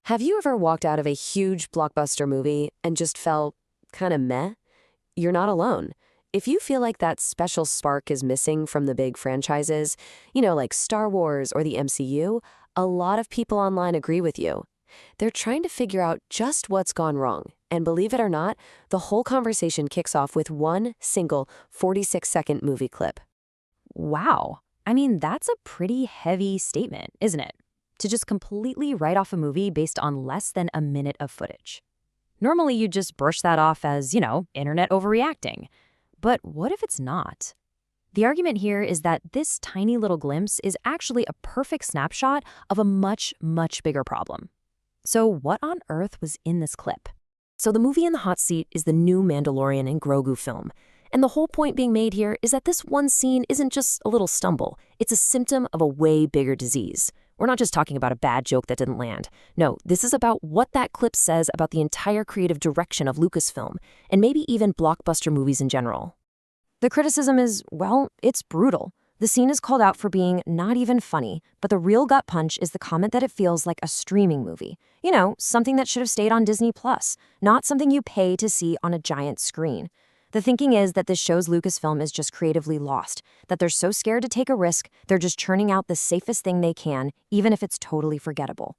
Have you ever walked out of a huge blockbuster movie and just felt kind of meh? You're not alone. If you feel like that special spark is missing from the big franchises, like Star Wars or the MCU, a lot of people online agree with you. They're trying to figure out just what's gone wrong. And believe it or not, the whole conversation kicks off with one single 46-second movie clip. Wow. I mean, that's a pretty heavy statement, isn't it? To just completely write off a movie based on less than a minute of footage. Normally, you'd just brush that off as, internet overreacting. But what if it's not? The argument here is that this tiny little glimpse is actually a perfect snapshot of a much, much bigger problem. So what on earth was in this clip? So the movie in the hot seat is the new Mandalorian and Grogu film. And the whole point being made here is that this one scene isn't just a little stumble. It's a symptom of a way bigger disease. We're not just talking about a bad joke that didn't land. No, this is about what that clip says about the entire creative direction of Lucasfilm, and maybe even blockbuster movies in general. The criticism is, well, it's brutal. The scene is called out for being not even funny, but the real gut punch is the comment that it feels like a streaming movie. Something that should have stayed on Disney+, not something you pay to see on a giant screen. The thinking is that this shows Lucasfilm is just creatively lost, that they're so scared to take a risk, they're just churning out the safest thing they can, even if it's totally forgettable.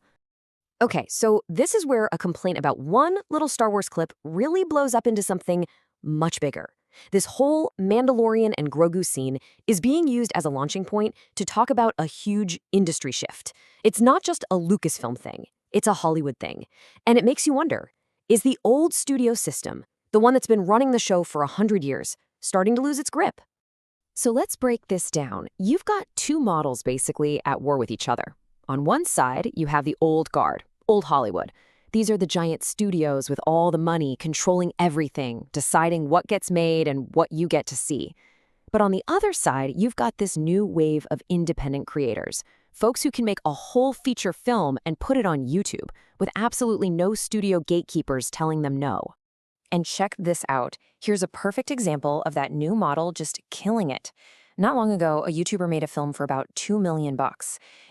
Okay, so this is where a complaint about one little Star Wars clip really blows up into something much bigger. This whole Mandalorian and Grogu scene is being used as a launching point to talk about a huge industry shift. It's not just a Lucasfilm thing, it's a Hollywood thing. And it makes you wonder, is the old studio system, the one that's been running the show for 100 years, starting to lose its grip? So let's break this down. You've got two models basically at war with each other. On one side, you have the old guard, old Hollywood. These are the giant studios with all the money controlling everything, deciding what gets made and what you get to see. But on the other side, you've got this new wave of independent creators, folks who can make a whole feature film and put it on YouTube with absolutely no studio gatekeepers telling them no. And check this out. Here's a perfect example of that new model just killing it. Not long ago, a YouTuber made a film for about $2 million.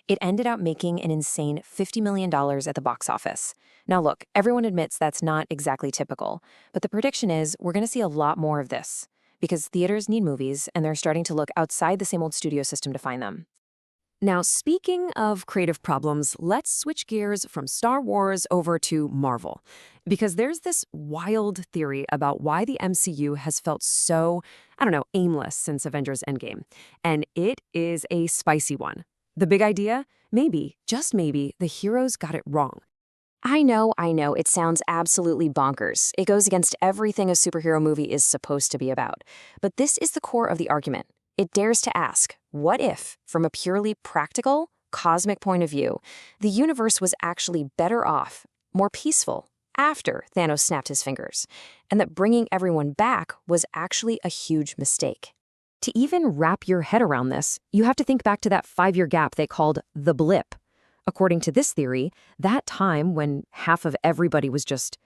It ended up making an insane $50 million at the box office. Now look, everyone admits that's not exactly typical, but the prediction is we're going to see a lot more of this because theaters need movies and they're starting to look outside the same old studio system to find them. Now, speaking of creative problems, let's switch gears from Star Wars over to Marvel. Because there's this wild theory about why the MCU has felt so, aimless since Avengers Endgame. And it is a spicy one. The big idea? Maybe, just maybe, the heroes got it wrong. I know, it sounds absolutely bonkers. It goes against everything a superhero movie is supposed to be about. But this is the core of the argument. It dares to ask, what if, from a purely practical, cosmic point of view, the universe was actually better off, more peaceful, after Thanos snapped his fingers, and that bringing everyone back was actually a huge mistake? To even wrap your head around this, you have to think back to that 5-year gap they called the blip. According to this theory, that time when half of everybody was just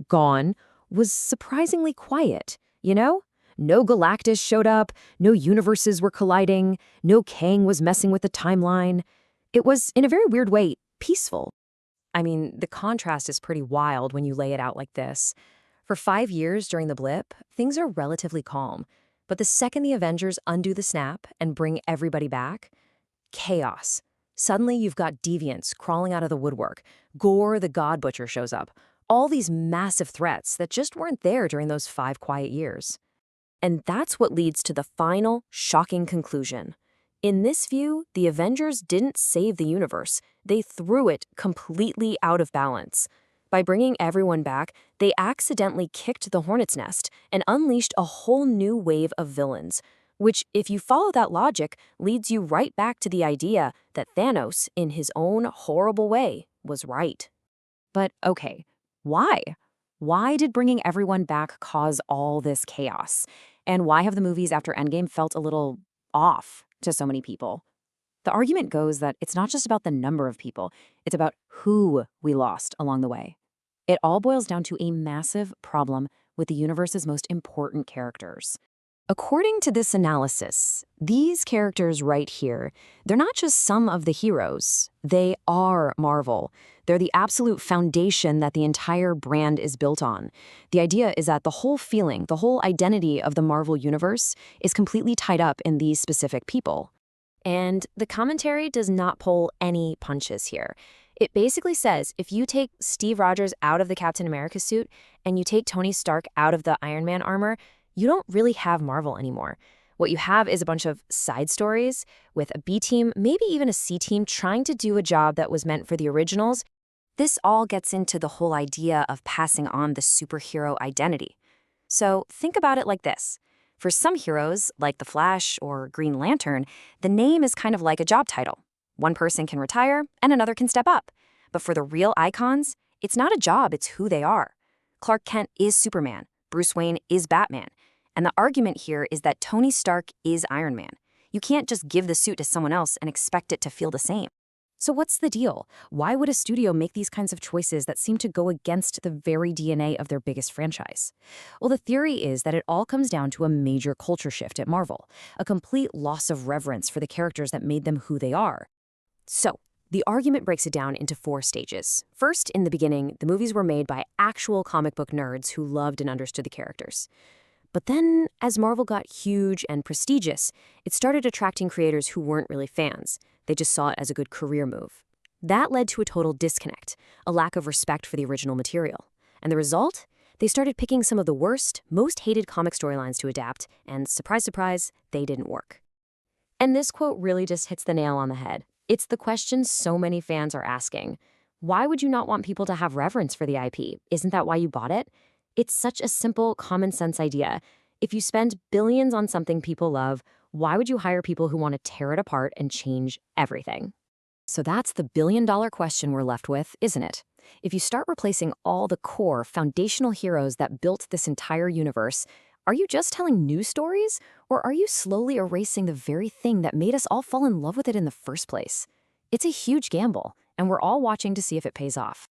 gone was surprisingly quiet, No Galactus showed up, no universes were colliding, no Kang was messing with the timeline. It was, in a very weird way, peaceful. I mean, the contrast is pretty wild when you lay it out like this. For 5 years during the blip, things are relatively calm. But the second the Avengers undo the snap and bring everybody back, chaos. Suddenly you've got deviants crawling out of the woodwork. Gore the God Butcher shows up. All these massive threats that just weren't there during those 5 quiet years. And that's what leads to the final, shocking conclusion. In this view, the Avengers didn't save the universe. They threw it completely out of balance. By bringing everyone back, they accidentally kicked the hornet's nest and unleashed a whole new wave of villains, which, if you follow that logic, leads you right back to the idea that Thanos, in his own horrible way, was right. But okay, why? Why did bringing everyone back cause all this chaos? And why have the movies after Endgame felt a little off to so many people? The argument goes that it's not just about the number of people, it's about who we lost along the way. It all boils down to a massive problem with the universe's most important characters. According to this analysis, these characters right here, they're not just some of the heroes. They are Marvel. They're the absolute foundation that the entire brand is built on. The idea is that the whole feeling, the whole identity of the Marvel universe is completely tied up in these specific people. And the commentary does not pull any punches here. It basically says if you take Steve Rogers out of the Captain America suit and you take Tony Stark out of the Iron Man armor, you don't really have Marvel anymore. What you have is a bunch of side stories with a B team, maybe even a C team, trying to do a job that was meant for the originals. This all gets into the whole idea of passing on the superhero identity. So think about it like this. For some heroes, like the Flash or Green Lantern, the name is kind of like a job title. One person can retire and another can step up. But for the real icons, it's not a job, it's who they are. Clark Kent is Superman. Bruce Wayne is Batman. And the argument here is that Tony Stark is Iron Man. You can't just give the suit to someone else and expect it to feel the same. So what's the deal? Why would a studio make these kinds of choices that seem to go against the very DNA of their biggest franchise? Well, the theory is that it all comes down to a major culture shift at Marvel, a complete loss of reverence for the characters that made them who they are. So, the argument breaks it down into 4 stages. First, in the beginning, the movies were made by actual comic book nerds who loved and understood the characters. But then, as Marvel got huge and prestigious, it started attracting creators who weren't really fans. They just saw it as a good career move. That led to a total disconnect, a lack of respect for the original material. And the result? They started picking some of the worst, most hated comic storylines to adapt, and surprise, surprise, they didn't work. And this quote really just hits the nail on the head. It's the question so many fans are asking. Why would you not want people to have reverence for the IP? Isn't that why you bought it? It's such a simple, common sense idea. If you spend billions on something people love, why would you hire people who want to tear it apart and change everything? So that's the billion-dollar question we're left with, isn't it? If you start replacing all the core, foundational heroes that built this entire universe, are you just telling new stories, or are you slowly erasing the very thing that made us all fall in love with it in the first place? It's a huge gamble, and we're all watching to see if it pays off.